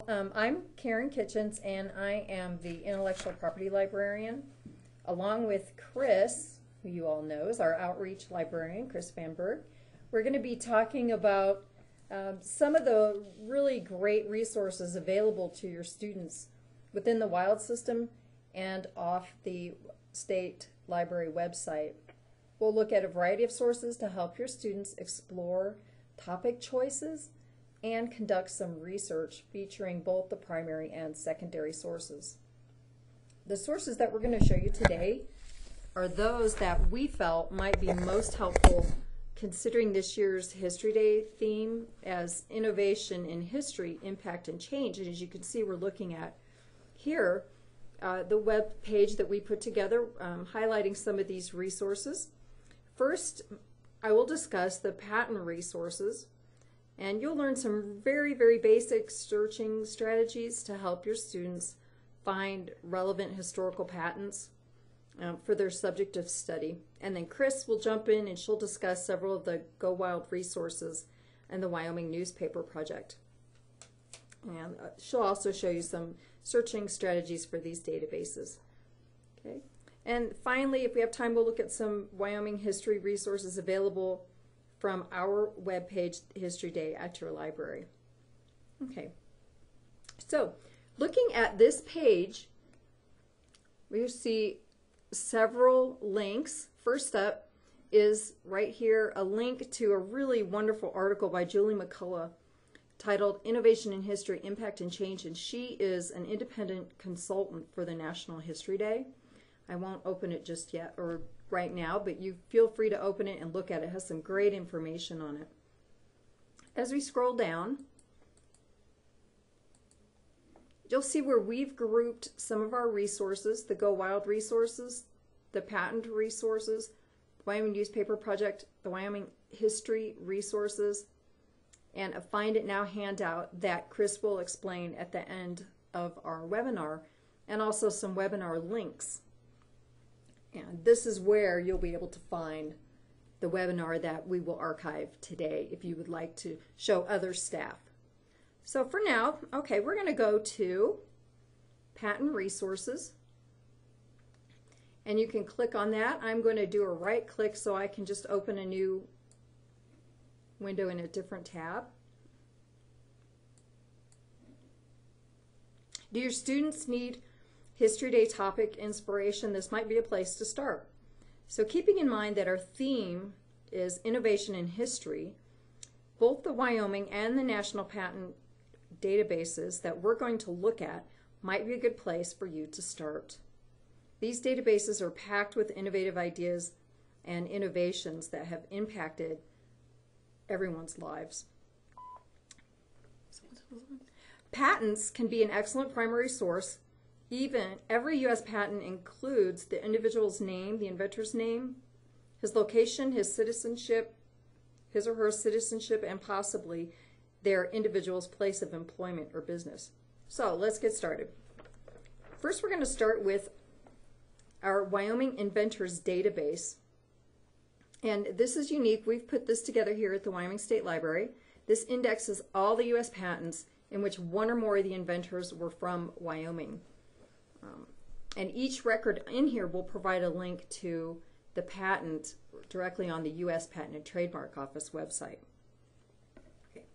I'm Karen Kitchens, and I am the Intellectual Property Librarian, along with Chris, who you all know is our Outreach Librarian, Chris Van Berg. We're going to be talking about some of the really great resources available to your students within the Wild system and off the State Library website. We'll look at a variety of sources to help your students explore topic choices and conduct some research featuring both the primary and secondary sources. The sources that we're going to show you today are those that we felt might be most helpful considering this year's History Day theme as innovation in history, impact, and change. And as you can see, we're looking at here the web page that we put together highlighting some of these resources. First, I will discuss the patent resources, and you'll learn some very, very basic searching strategies to help your students find relevant historical patents for their subject of study. And then Chris will jump in and she'll discuss several of the Go Wild resources and the Wyoming Newspaper Project. And she'll also show you some searching strategies for these databases. Okay. And finally, if we have time, we'll look at some Wyoming history resources available from our webpage, History Day at your library. Okay, so looking at this page, we see several links. First up is right here a link to a really wonderful article by Julie McCullough titled Innovation in History, Impact and Change, and she is an independent consultant for the National History Day. I won't open it just yet or right now, but you feel free to open it and look at it. It has some great information on it. As we scroll down, you'll see where we've grouped some of our resources, the Go Wild resources, the patent resources, the Wyoming Newspaper Project, the Wyoming History resources, and a Find It Now handout that Chris will explain at the end of our webinar, and also some webinar links. And this is where you'll be able to find the webinar that we will archive today if you would like to show other staff. So for now, okay, we're going to go to Patent Resources. And you can click on that. I'm going to do a right click so I can just open a new window in a different tab. Do your students need History Day topic inspiration? This might be a place to start. So keeping in mind that our theme is innovation in history, both the Wyoming and the National Patent databases that we're going to look at might be a good place for you to start. These databases are packed with innovative ideas and innovations that have impacted everyone's lives. Patents can be an excellent primary source. Even every U.S. patent includes the individual's name, the inventor's name, his location, his citizenship, his or her citizenship, and possibly their individual's place of employment or business. So let's get started. First, we're going to start with our Wyoming Inventors Database. And this is unique. We've put this together here at the Wyoming State Library. This indexes all the U.S. patents in which one or more of the inventors were from Wyoming. And each record in here will provide a link to the patent directly on the U.S. Patent and Trademark Office website. Okay.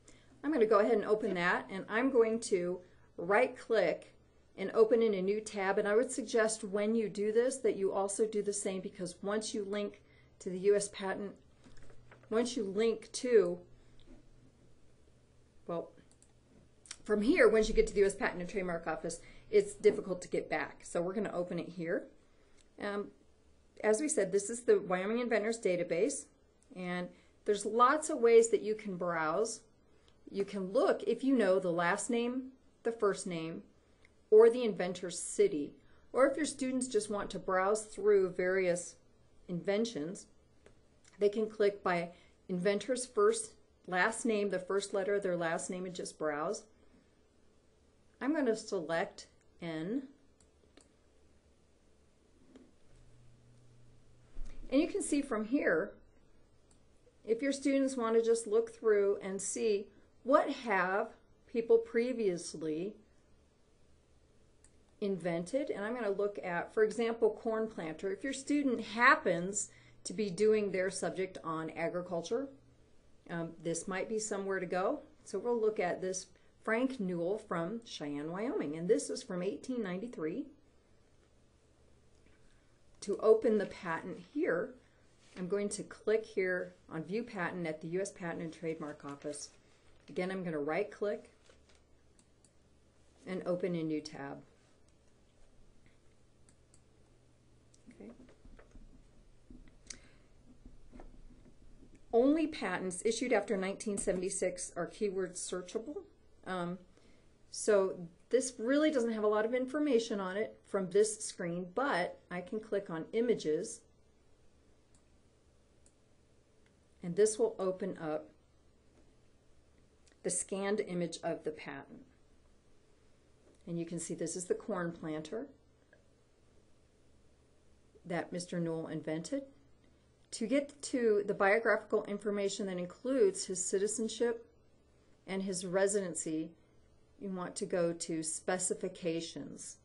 I'm going to go ahead and open that, and I'm going to right-click and open in a new tab. And I would suggest when you do this that you also do the same, because once you link to the U.S. Patent, once you link to, well, from here, once you get to the U.S. Patent and Trademark Office, it's difficult to get back. So we're going to open it here. As we said, this is the Wyoming Inventors Database, and there's lots of ways that you can browse. You can look if you know the last name, the first name, or the inventor's city. Or if your students just want to browse through various inventions, they can click by inventor's last name, the first letter of their last name, and just browse. I'm going to select N. And you can see from here, if your students want to just look through and see what have people previously invented. And I'm going to look at, for example, corn planter. If your student happens to be doing their subject on agriculture, this might be somewhere to go. So we'll look at this Frank Newell from Cheyenne, Wyoming. And this is from 1893. To open the patent here, I'm going to click here on View Patent at the U.S. Patent and Trademark Office. Again, I'm going to right-click and open a new tab. Okay. Only patents issued after 1976 are keyword searchable. So this really doesn't have a lot of information on it from this screen, but I can click on Images, and this will open up the scanned image of the patent. And you can see this is the corn planter that Mr. Newell invented. To get to the biographical information that includes his citizenship and his residency, you want to go to Specifications.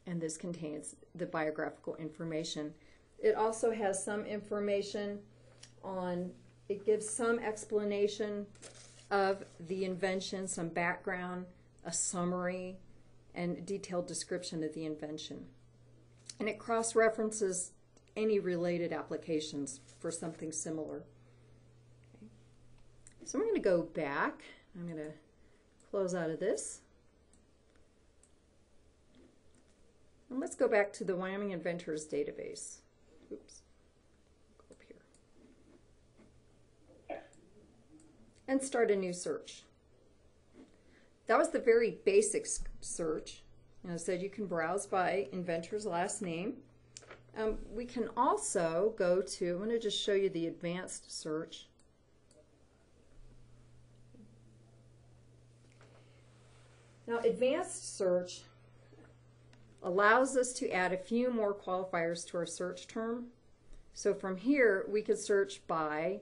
And this contains the biographical information. It also has some information on, it gives some explanation of the invention, some background, a summary, and a detailed description of the invention. And it cross-references any related applications for something similar. Okay. So I'm going to go back. I'm going to close out of this. And let's go back to the Wyoming Inventors Database. Oops. Go up here. And start a new search. That was the very basic search. And I said you can browse by inventor's last name. We can also go to, I'm going to just show you the advanced search. Now, advanced search allows us to add a few more qualifiers to our search term. So from here, we could search by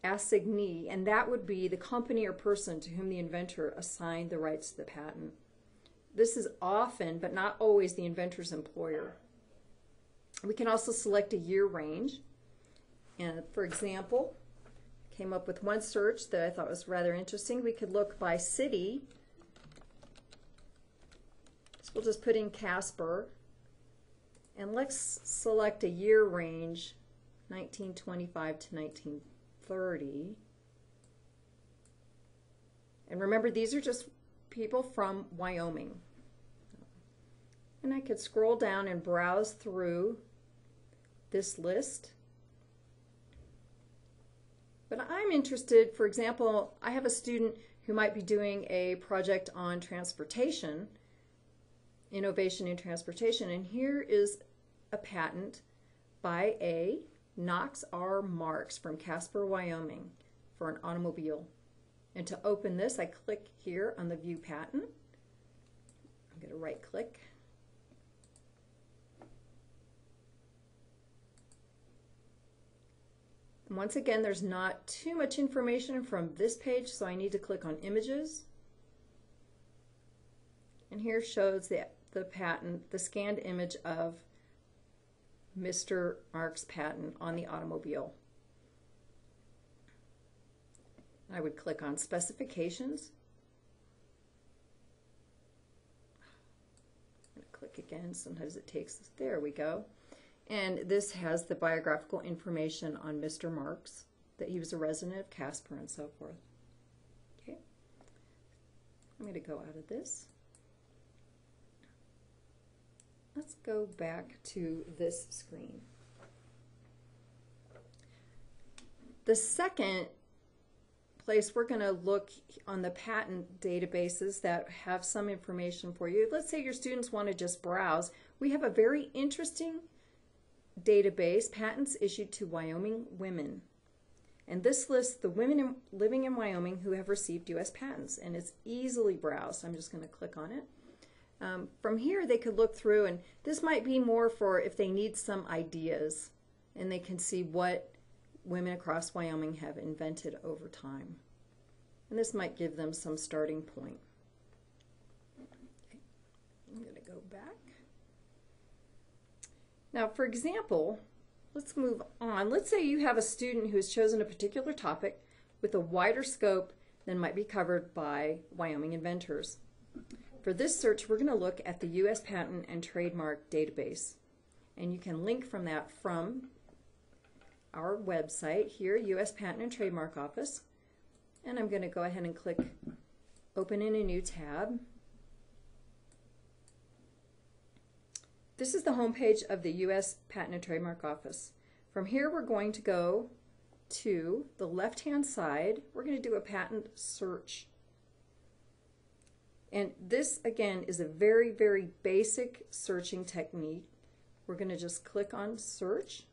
assignee, and that would be the company or person to whom the inventor assigned the rights to the patent. This is often, but not always, the inventor's employer. We can also select a year range. And for example, came up with one search that I thought was rather interesting. We could look by city. So we'll just put in Casper. And let's select a year range, 1925 to 1930. And remember, these are just people from Wyoming. And I could scroll down and browse through this list. But I'm interested, for example, I have a student who might be doing a project on transportation, innovation in transportation, and here is a patent by a Knox R. Marks from Casper, Wyoming for an automobile. And to open this, I click here on the View Patent. I'm going to right click. And once again, there's not too much information from this page, so I need to click on Images. And here shows the patent, the scanned image of Mr. Marks' patent on the automobile. I would click on Specifications. I'm going to click again. Sometimes it takes, there we go. And this has the biographical information on Mr. Marks, that he was a resident of Casper and so forth. Okay. I'm going to go out of this. Let's go back to this screen. The second place we're going to look on the patent databases that have some information for you. Let's say your students want to just browse. We have a very interesting database, Patents Issued to Wyoming Women. And this lists the women living in Wyoming who have received U.S. patents, and it's easily browsed. I'm just going to click on it. From here they could look through, and this might be more for if they need some ideas and they can see what women across Wyoming have invented over time. And this might give them some starting point. Okay. I'm going to go back. Now, for example, let's move on. Let's say you have a student who has chosen a particular topic with a wider scope than might be covered by Wyoming inventors. For this search, we're going to look at the U.S. Patent and Trademark Database. And you can link from that from our website here, U.S. Patent and Trademark Office. And I'm going to go ahead and click Open in a new tab. This is the home page of the U.S. Patent and Trademark Office. From here, we're going to go to the left-hand side. We're going to do a patent search. And this, again, is a very, very basic searching technique. We're going to just click on Search.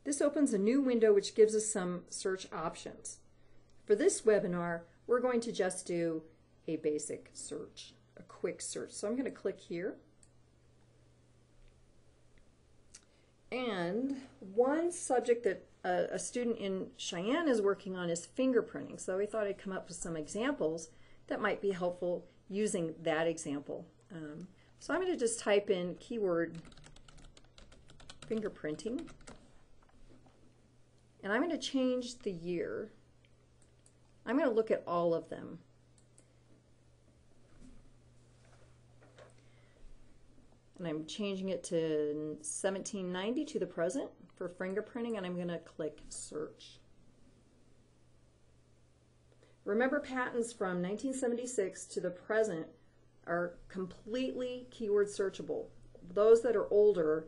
This opens a new window which gives us some search options. For this webinar, we're going to just do a basic search, a quick search. So I'm going to click here. And one subject that a student in Cheyenne is working on is fingerprinting. So we thought I'd come up with some examples that might be helpful using that example. So I'm going to just type in keyword fingerprinting. And I'm going to change the year. I'm going to look at all of them. And I'm changing it to 1790 to the present for fingerprinting, and I'm going to click Search. Remember, patents from 1976 to the present are completely keyword searchable. Those that are older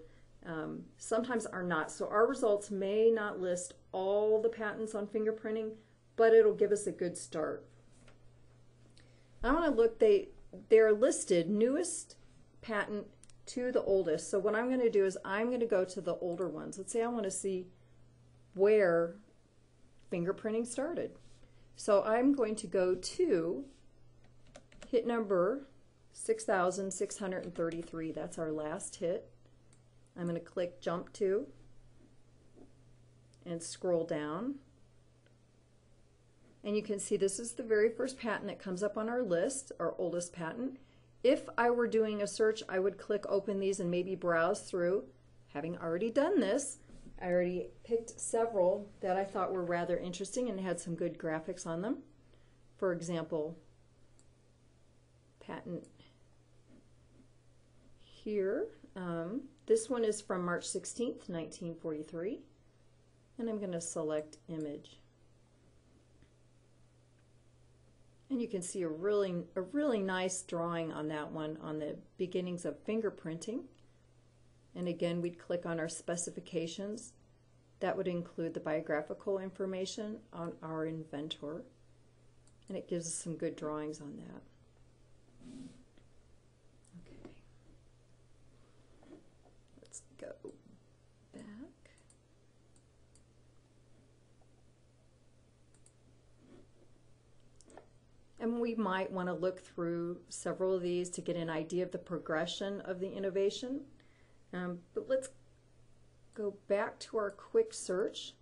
sometimes are not. So our results may not list all the patents on fingerprinting, but it'll give us a good start. I want to look, they're listed newest patent to the oldest. So what I'm going to do is I'm going to go to the older ones. Let's say I want to see where fingerprinting started. So I'm going to go to hit number 6,633. That's our last hit. I'm going to click Jump to and scroll down. And you can see this is the very first patent that comes up on our list, our oldest patent. If I were doing a search, I would click Open these and maybe browse through. Having already done this, I already picked several that I thought were rather interesting and had some good graphics on them. For example, patent here. This one is from March 16th, 1943. And I'm going to select Image. And you can see a really nice drawing on that one on the beginnings of fingerprinting. And again, we'd click on our specifications. That would include the biographical information on our inventor. And it gives us some good drawings on that. Okay. Let's go back. And we might want to look through several of these to get an idea of the progression of the innovation. But let's go back to our quick search.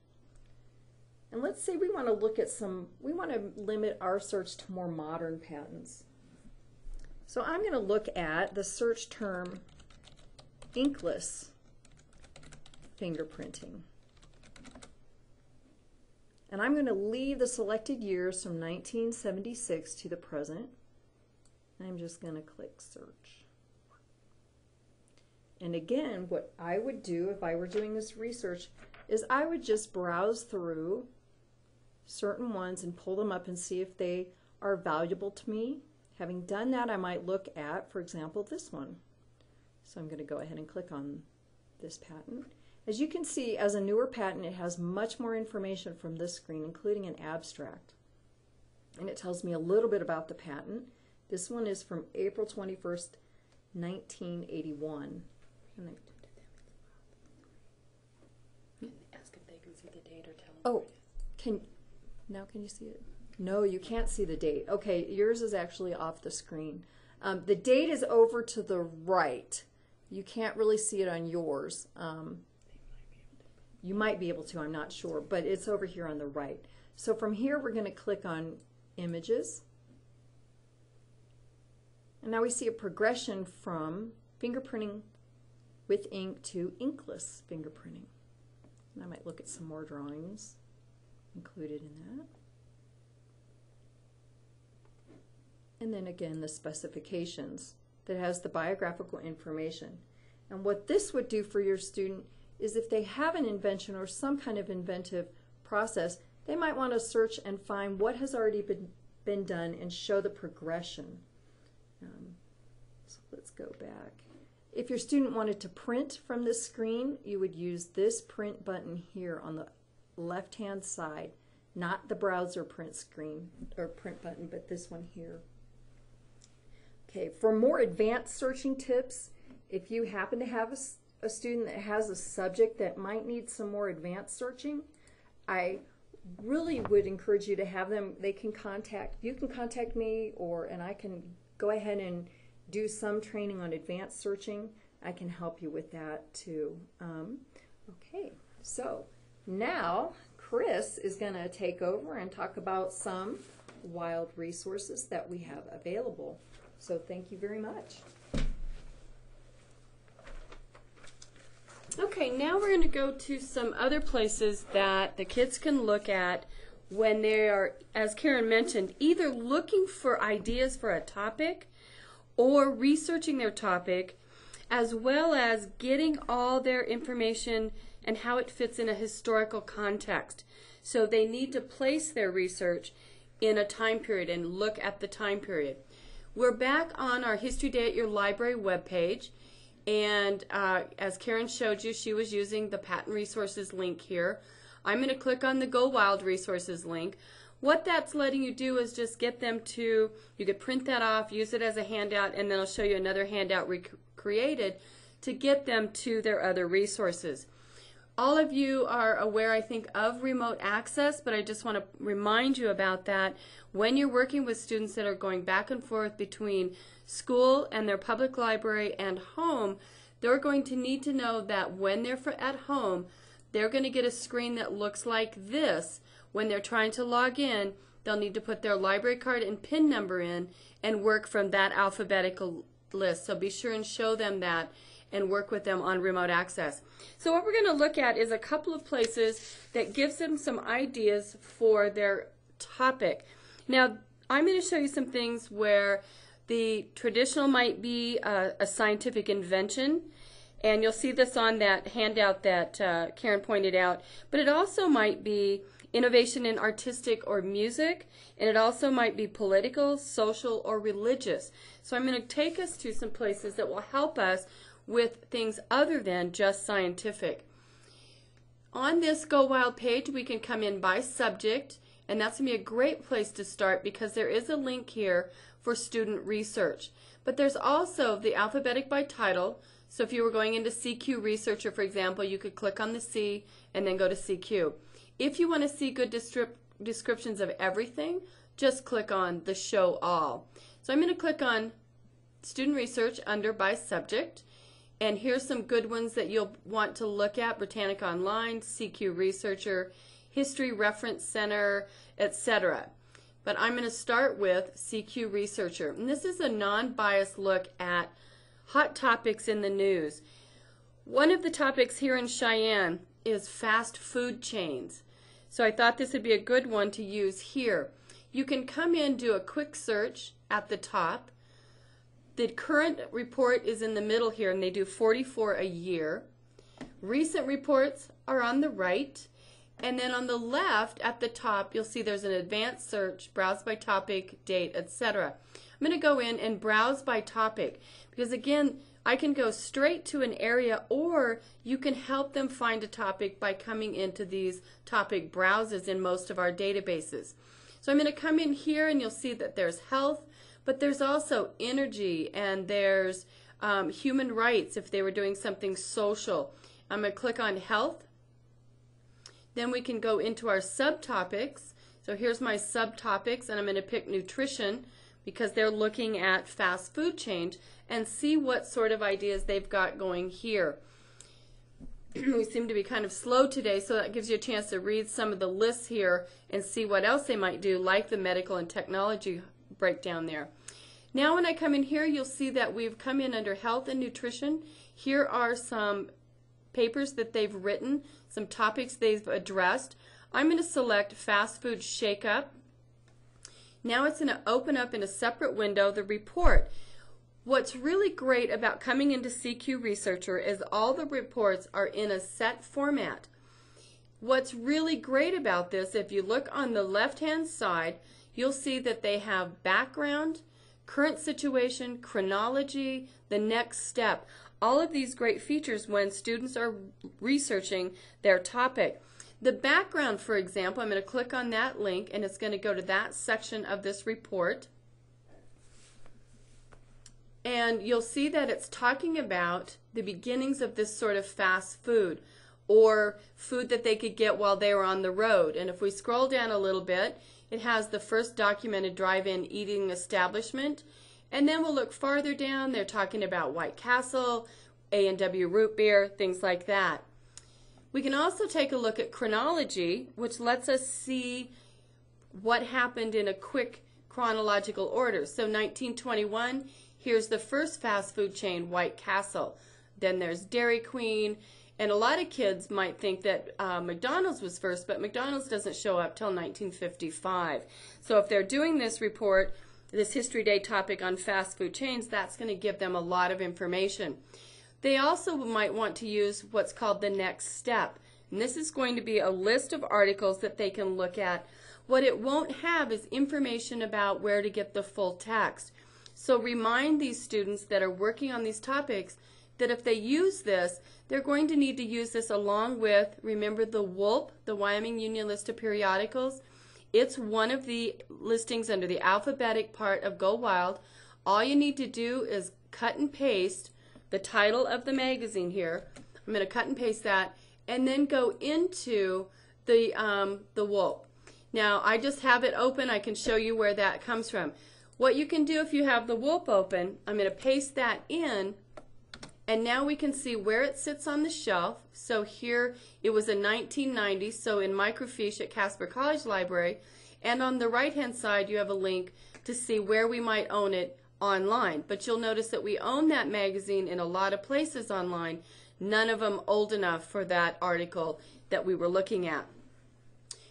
And let's say we want to look at we want to limit our search to more modern patents. So I'm going to look at the search term inkless fingerprinting. And I'm going to leave the selected years from 1976 to the present. I'm just going to click Search. And again, what I would do if I were doing this research is I would just browse through certain ones and pull them up and see if they are valuable to me. Having done that, I might look at, for example, this one. So I'm going to go ahead and click on this patent. As you can see, as a newer patent, it has much more information from this screen, including an abstract. And it tells me a little bit about the patent. This one is from April 21st, 1981. Ask if they can see the date or tell them. Oh, can you see it? No, you can't see the date. Okay, yours is actually off the screen. The date is over to the right. You can't really see it on yours. You might be able to, I'm not sure, but it's over here on the right. So from here we're going to click on Images. And now we see a progression from fingerprinting with ink to inkless fingerprinting. And I might look at some more drawings included in that. And then again the specifications that has the biographical information. And what this would do for your student is if they have an invention or some kind of inventive process, they might want to search and find what has already been done and show the progression. So let's go back. If your student wanted to print from this screen, you would use this print button here on the left-hand side, not the browser print screen or print button, but this one here. Okay, for more advanced searching tips, if you happen to have a student that has a subject that might need some more advanced searching, I really would encourage you to have them. You can contact me, and I can go ahead and do some training on advanced searching. I can help you with that too. Okay, so now Chris is going to take over and talk about some wild resources that we have available. So thank you very much. Okay, now we're going to go to some other places that the kids can look at when they are, as Karen mentioned, either looking for ideas for a topic or researching their topic, as well as getting all their information and how it fits in a historical context. So they need to place their research in a time period and look at the time period. We're back on our History Day at Your Library webpage, and as Karen showed you, she was using the Patent Resources link here. I'm going to click on the Go Wild Resources link. What that's letting you do is just get them to, you could print that off, use it as a handout, and then I'll show you another handout created to get them to their other resources. All of you are aware, I think, of remote access, but I just want to remind you about that. When you're working with students that are going back and forth between school and their public library and home, they're going to need to know that when they're at home, they're going to get a screen that looks like this. When they're trying to log in, they'll need to put their library card and PIN number in and work from that alphabetical list. So be sure and show them that and work with them on remote access. So what we're going to look at is a couple of places that gives them some ideas for their topic. Now, I'm going to show you some things where the traditional might be a scientific invention, and you'll see this on that handout that Karen pointed out, but it also might be innovation in artistic or music, and it also might be political, social, or religious. So I'm going to take us to some places that will help us with things other than just scientific. On this Go Wild page, we can come in by subject, and that's going to be a great place to start because there is a link here for student research. But there's also the alphabetic by title. So if you were going into CQ Researcher, for example, you could click on the C and then go to CQ. If you want to see good descriptions of everything, just click on the Show All. So I'm going to click on Student Research under by subject. And here's some good ones that you'll want to look at: Britannica Online, CQ Researcher, History Reference Center, etc. But I'm going to start with CQ Researcher. And this is a non-biased look at hot topics in the news. One of the topics here in Cheyenne is fast food chains. So I thought this would be a good one to use here. You can come in, do a quick search at the top. The current report is in the middle here, and they do 44 a year. Recent reports are on the right. And then on the left at the top, you'll see there's an advanced search, browse by topic, date, etc. I'm going to go in and browse by topic because, again, I can go straight to an area, or you can help them find a topic by coming into these topic browsers in most of our databases. So I'm going to come in here, and you'll see that there's health, but there's also energy, and there's human rights if they were doing something social. I'm going to click on health. Then we can go into our subtopics. So here's my subtopics, and I'm going to pick nutrition because they're looking at fast food chains and see what sort of ideas they've got going here. We seem to be kind of slow today, so that gives you a chance to read some of the lists here and see what else they might do, like the medical and technology breakdown there. Now when I come in here, you'll see that we've come in under health and nutrition. Here are some papers that they've written, some topics they've addressed. I'm going to select fast food shake-up. Now it's going to open up in a separate window the report. What's really great about coming into CQ Researcher is all the reports are in a set format. What's really great about this, if you look on the left-hand side, you'll see that they have background, current situation, chronology, the next step. All of these great features when students are researching their topic. The background, for example, I'm going to click on that link and it's going to go to that section of this report. And you'll see that it's talking about the beginnings of this sort of fast food or food that they could get while they were on the road. And if we scroll down a little bit, it has the first documented drive-in eating establishment. And then we'll look farther down, they're talking about White Castle, A&W root beer, things like that. We can also take a look at chronology, which lets us see what happened in a quick chronological order. So 1921, here's the first fast food chain, White Castle. Then there's Dairy Queen, and a lot of kids might think that McDonald's was first, but McDonald's doesn't show up till 1955. So if they're doing this report, this History Day topic on fast food chains, that's going to give them a lot of information. They also might want to use what's called the next step. And this is going to be a list of articles that they can look at. What it won't have is information about where to get the full text. So remind these students that are working on these topics that if they use this, they're going to need to use this along with, remember the WULP, the Wyoming Union List of Periodicals. It's one of the listings under the alphabetic part of Go Wild. All you need to do is cut and paste the title of the magazine here. I'm going to cut and paste that and then go into the WULP. Now I just have it open. I can show you where that comes from. What you can do if you have the WULP open, I'm going to paste that in, and now we can see where it sits on the shelf. So here it was in 1990, so in microfiche at Casper College Library, and on the right hand side you have a link to see where we might own it online. But you'll notice that we own that magazine in a lot of places online, none of them old enough for that article that we were looking at.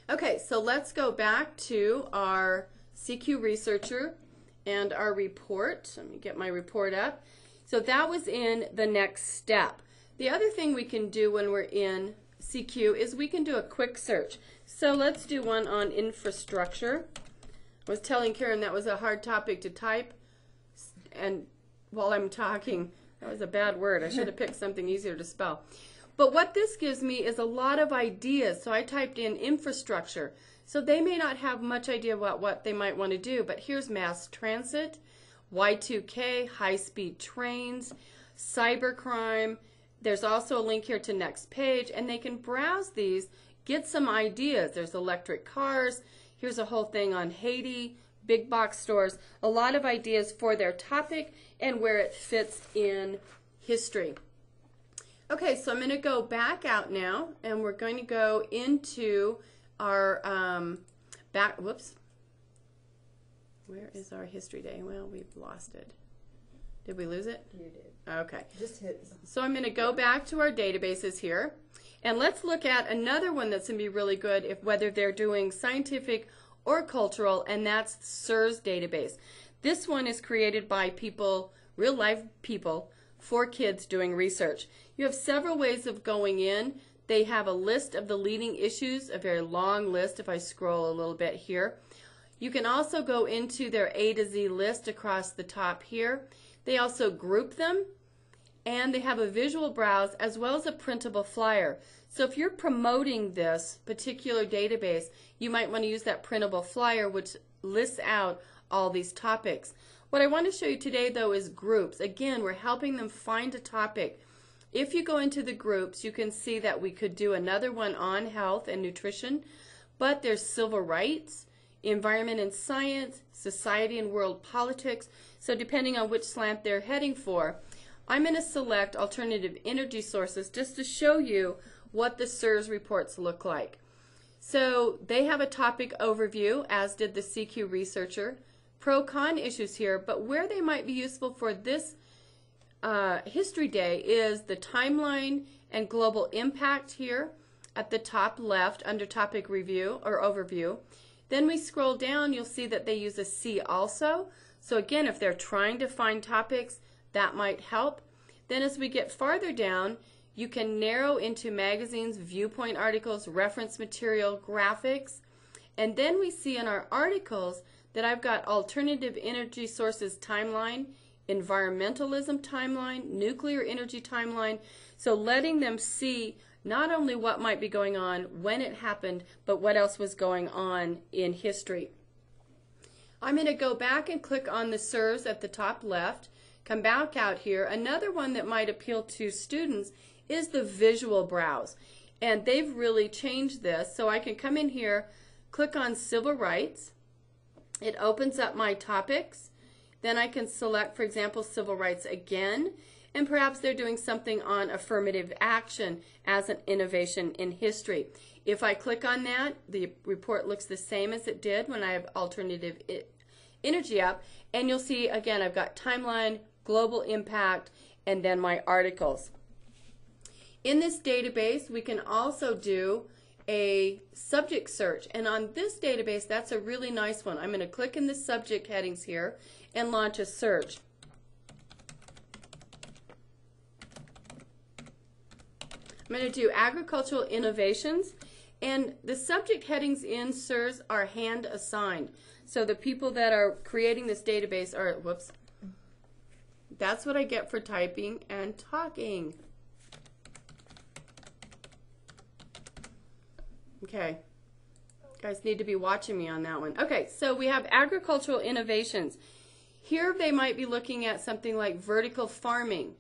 Okay, so let's go back to our CQ Researcher and our report. Let me get my report up. So that was in the next step. The other thing we can do when we're in CQ is we can do a quick search. So let's do one on infrastructure. I was telling Karen that was a hard topic to type, and while I'm talking, that was a bad word. I should have picked something easier to spell. But what this gives me is a lot of ideas. So I typed in infrastructure. So they may not have much idea about what they might want to do, but here's mass transit, Y2K, high-speed trains, cybercrime. There's also a link here to next page, and they can browse these, get some ideas. There's electric cars. Here's a whole thing on Haiti, big box stores, a lot of ideas for their topic and where it fits in history. Okay, so I'm going to go back out now, and we're going to go into our where is our History Day? Well, we've lost it. Did we lose it? You did. Okay. Just hit. So I'm going to go back to our databases here, and let's look at another one that's going to be really good if whether they're doing scientific or cultural, and that's SIRS database. This one is created by people, real life people, for kids doing research. You have several ways of going in. They have a list of the leading issues, a very long list if I scroll a little bit here. You can also go into their A to Z list across the top here. They also group them, and they have a visual browse as well as a printable flyer. So if you're promoting this particular database, you might want to use that printable flyer which lists out all these topics. What I want to show you today though is groups. Again, we're helping them find a topic. If you go into the groups, you can see that we could do another one on health and nutrition, but there's civil rights, environment and science, society and world politics. So depending on which slant they're heading for, I'm going to select alternative energy sources just to show you what the SIRS reports look like. So they have a topic overview, as did the CQ researcher. Pro-con issues here, but where they might be useful for this History Day is the timeline and global impact here at the top left under topic review or overview. Then we scroll down, you'll see that they use a See Also. So again, if they're trying to find topics, that might help. Then as we get farther down, you can narrow into magazines, viewpoint articles, reference material, graphics. And then we see in our articles that I've got alternative energy sources timeline, environmentalism timeline, nuclear energy timeline. So letting them see not only what might be going on when it happened, but what else was going on in history. I'm going to go back and click on the SIRS at the top left, come back out here. Another one that might appeal to students is the visual browse. And they've really changed this. So I can come in here, click on civil rights. It opens up my topics. Then I can select, for example, civil rights again. And perhaps they're doing something on affirmative action as an innovation in history. If I click on that, the report looks the same as it did when I have alternative energy up. And you'll see, again, I've got timeline, global impact, and then my articles. In this database, we can also do a subject search. And on this database, that's a really nice one. I'm going to click in the subject headings here and launch a search. I'm going to do agricultural innovations, and the subject headings in SIRS are hand assigned. So the people that are creating this database are, whoops, that's what I get for typing and talking. Okay, you guys need to be watching me on that one. Okay, so we have agricultural innovations. Here they might be looking at something like vertical farming.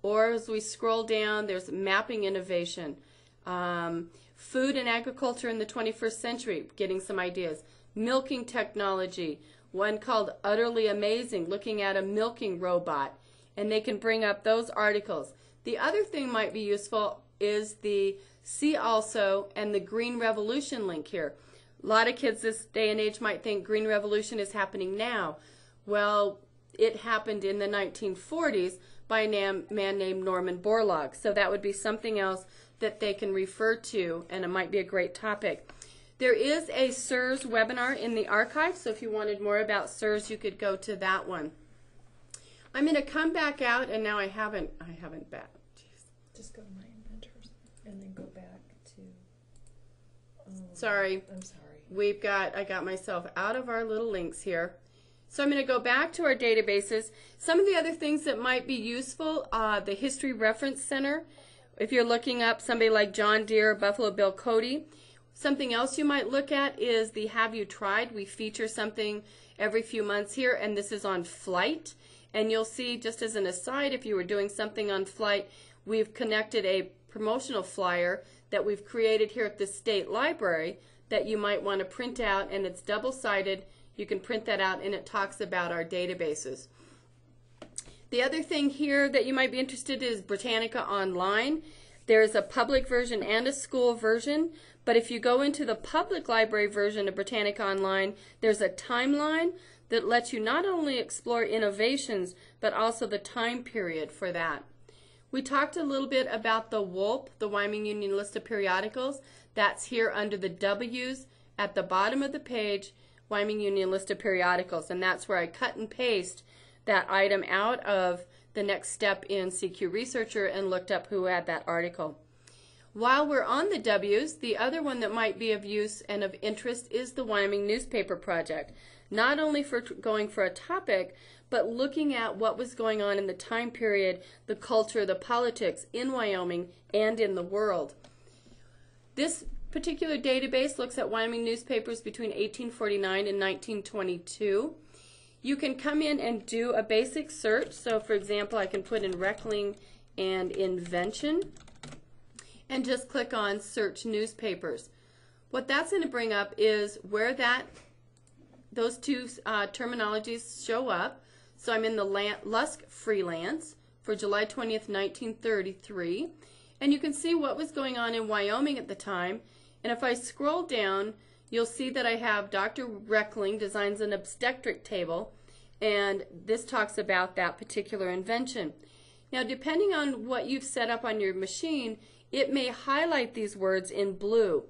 Or as we scroll down, there's mapping innovation, food and agriculture in the 21st century, getting some ideas, milking technology, one called Utterly Amazing, looking at a milking robot, and they can bring up those articles. The other thing might be useful is the See Also and the Green Revolution link here. A lot of kids this day and age might think Green Revolution is happening now. Well, it happened in the 1940s. By a man named Norman Borlaug. So that would be something else that they can refer to, and it might be a great topic. There is a SIRS webinar in the archive, so if you wanted more about SIRS, you could go to that one. I'm going to come back out, and now I haven't back. Jeez. Just go to my inventors and then go back to. Sorry. I'm sorry. I got myself out of our little links here. So I'm going to go back to our databases. Some of the other things that might be useful, the History Reference Center. If you're looking up somebody like John Deere, Buffalo Bill Cody. Something else you might look at is the Have You Tried? We feature something every few months here, and this is on flight. And you'll see, just as an aside, if you were doing something on flight, we've connected a promotional flyer that we've created here at the State Library that you might want to print out, and it's double-sided. You can print that out, and it talks about our databases. The other thing here that you might be interested in is Britannica Online. There's a public version and a school version, but if you go into the public library version of Britannica Online, there's a timeline that lets you not only explore innovations, but also the time period for that. We talked a little bit about the WULP, the Wyoming Union List of Periodicals. That's here under the W's at the bottom of the page. Wyoming Union List of Periodicals, and that's where I cut and paste that item out of the next step in CQ Researcher and looked up who had that article. While we're on the W's, the other one that might be of use and of interest is the Wyoming Newspaper Project. Not only for going for a topic, but looking at what was going on in the time period, the culture, the politics in Wyoming and in the world. This particular database looks at Wyoming newspapers between 1849 and 1922. You can come in and do a basic search. So for example, I can put in Reckling and Invention and just click on Search Newspapers. What that's going to bring up is where that those two terminologies show up. So I'm in the Lusk Freelance for July 20th, 1933. And you can see what was going on in Wyoming at the time. And if I scroll down, you'll see that I have Dr. Reckling designs an obstetric table, and this talks about that particular invention. Now, depending on what you've set up on your machine, it may highlight these words in blue.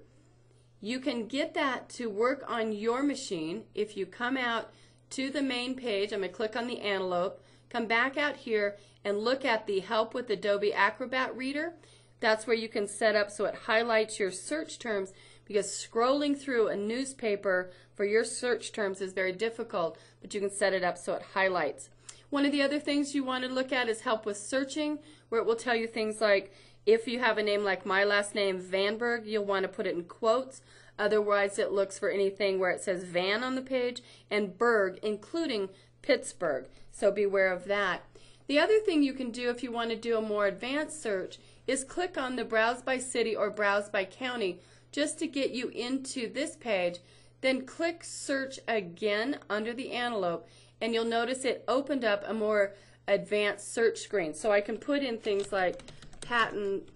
You can get that to work on your machine if you come out to the main page. I'm going to click on the antelope, come back out here, and look at the Help with Adobe Acrobat Reader. That's where you can set up so it highlights your search terms, because scrolling through a newspaper for your search terms is very difficult, but you can set it up so it highlights. One of the other things you want to look at is Help with Searching, where it will tell you things like, if you have a name like my last name, Vanberg, you'll want to put it in quotes. Otherwise, it looks for anything where it says Van on the page and Berg, including Pittsburgh. So beware of that. The other thing you can do if you want to do a more advanced search is click on the Browse by City or Browse by County just to get you into this page. Then click Search again under the antelope, and you'll notice it opened up a more advanced search screen. So I can put in things like patents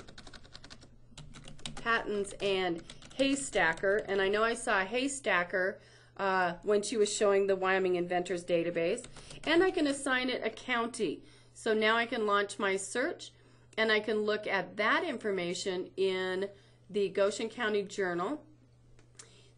and haystacker, and I know I saw haystacker when she was showing the Wyoming Inventors Database, and I can assign it a county. So now I can launch my search, and I can look at that information in the Goshen County Journal.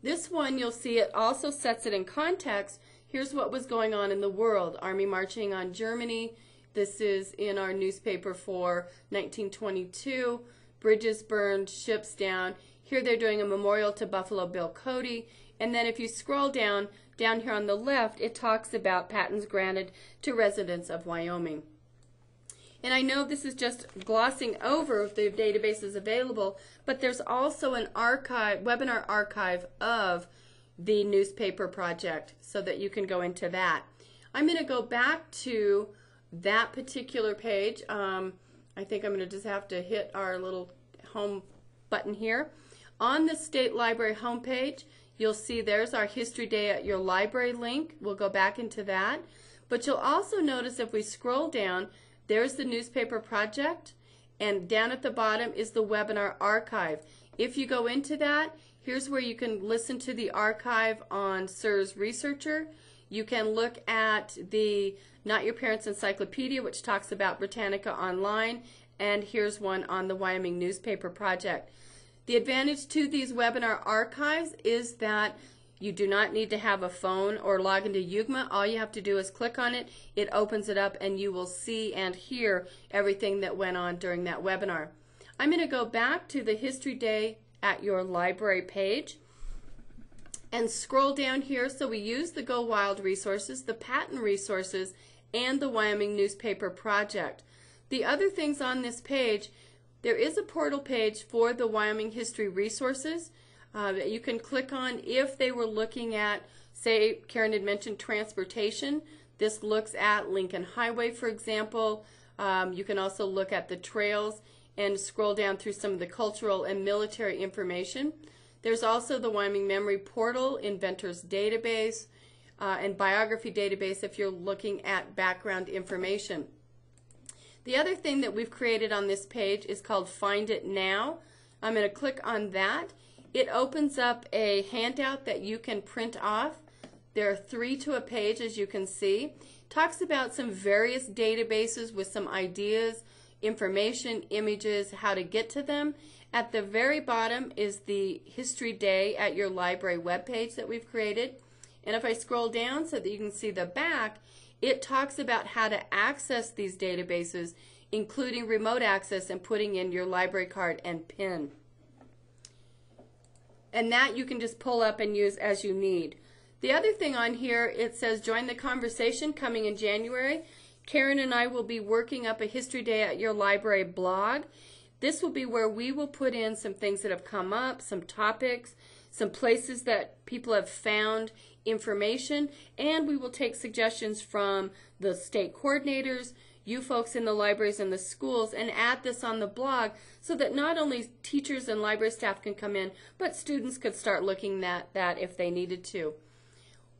This one, you'll see it also sets it in context. Here's what was going on in the world. Army marching on Germany. This is in our newspaper for 1922. Bridges burned, ships down. Here they're doing a memorial to Buffalo Bill Cody. And then if you scroll down here on the left, it talks about patents granted to residents of Wyoming. And I know this is just glossing over the databases available, but there's also an archive, webinar archive of the newspaper project so that you can go into that. I'm going to go back to that particular page. I think I'm going to just have to hit our little home button here. On the State Library homepage, you'll see there's our History Day at Your Library link. We'll go back into that. But you'll also notice if we scroll down, there's the newspaper project, and down at the bottom is the webinar archive. If you go into that, here's where you can listen to the archive on SIRS Researcher. You can look at the Not Your Parents' Encyclopedia, which talks about Britannica Online, and here's one on the Wyoming Newspaper Project. The advantage to these webinar archives is that you do not need to have a phone or log into UGMA. All you have to do is click on it. It opens it up, and you will see and hear everything that went on during that webinar. I'm going to go back to the History Day at Your Library page and scroll down here. So we use the Go Wild resources, the patent resources, and the Wyoming Newspaper Project. The other things on this page, there is a portal page for the Wyoming History Resources that you can click on if they were looking at, say, Karen had mentioned transportation. This looks at Lincoln Highway, for example. You can also look at the trails and scroll down through some of the cultural and military information. There's also the Wyoming Memory Portal, Inventors Database, and Biography Database if you're looking at background information. The other thing that we've created on this page is called Find It Now. I'm going to click on that. It opens up a handout that you can print off. There are 3 to a page, as you can see. Talks about some various databases with some ideas, information, images, how to get to them. At the very bottom is the History Day at Your Library webpage that we've created. And if I scroll down so that you can see the back, it talks about how to access these databases, including remote access and putting in your library card and PIN. And that you can just pull up and use as you need. The other thing on here, it says join the conversation coming in January. Karen and I will be working up a History Day at Your Library blog. This will be where we will put in some things that have come up, some topics, some places that people have found information, and we will take suggestions from the state coordinators, you folks in the libraries and the schools, and add this on the blog so that not only teachers and library staff can come in, but students could start looking at that if they needed to.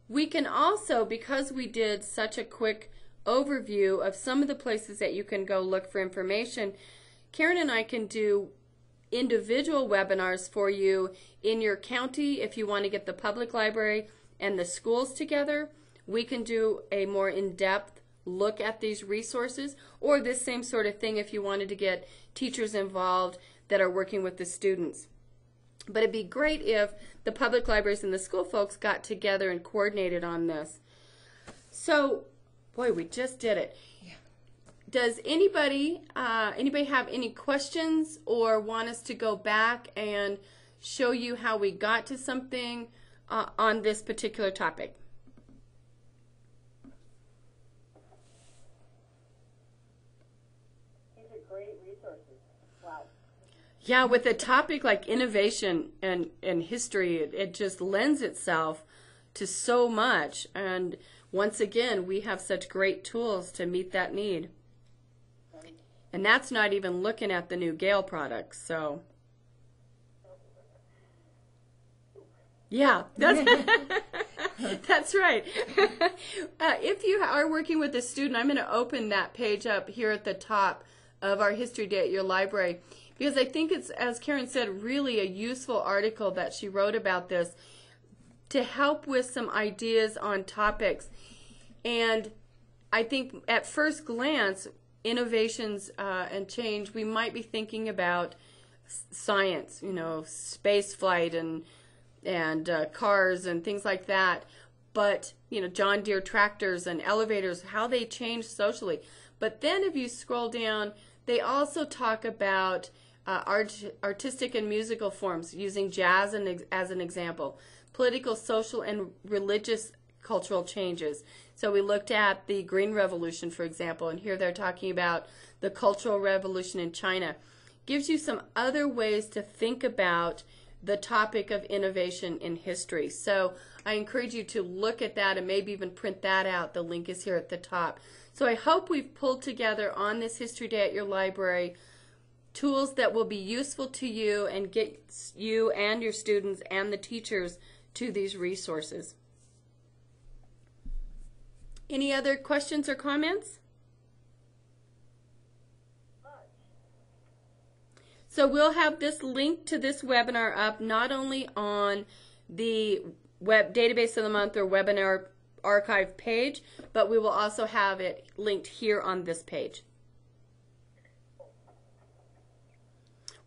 We can also, because we did such a quick overview of some of the places that you can go look for information, Karen and I can do individual webinars for you in your county. If you want to get the public library and the schools together, we can do a more in-depth look at these resources, or this same sort of thing if you wanted to get teachers involved that are working with the students. But it'd be great if the public libraries and the school folks got together and coordinated on this. So, boy, we just did it. Yeah. Does anybody have any questions or want us to go back and show you how we got to something on this particular topic? These are great resources. Wow. Yeah, with a topic like innovation and history, it just lends itself to so much. And once again, we have such great tools to meet that need. And that's not even looking at the new Gale products. So, yeah, that's that's right. If you are working with a student, I'm going to open that page up here at the top of our History Day at your library, because I think it's, as Karen said, really a useful article that she wrote about this to help with some ideas on topics. And I think at first glance, innovations and change, we might be thinking about science, space flight and cars and things like that. But, John Deere tractors and elevators, how they change socially. But then if you scroll down, they also talk about artistic and musical forms, using jazz as an example, political, social, and religious cultural changes. So we looked at the Green Revolution, for example, and here they're talking about the Cultural Revolution in China. Gives you some other ways to think about the topic of innovation in history. So I encourage you to look at that and maybe even print that out. The link is here at the top. So I hope we've pulled together on this History Day at your library tools that will be useful to you and get you and your students and the teachers to these resources. Any other questions or comments? So we'll have this link to this webinar up not only on the Web Database of the Month or Webinar Archive page, but we will also have it linked here on this page.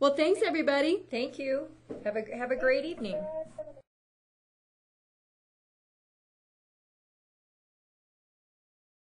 Well, thanks everybody. Thank you. Have a great evening.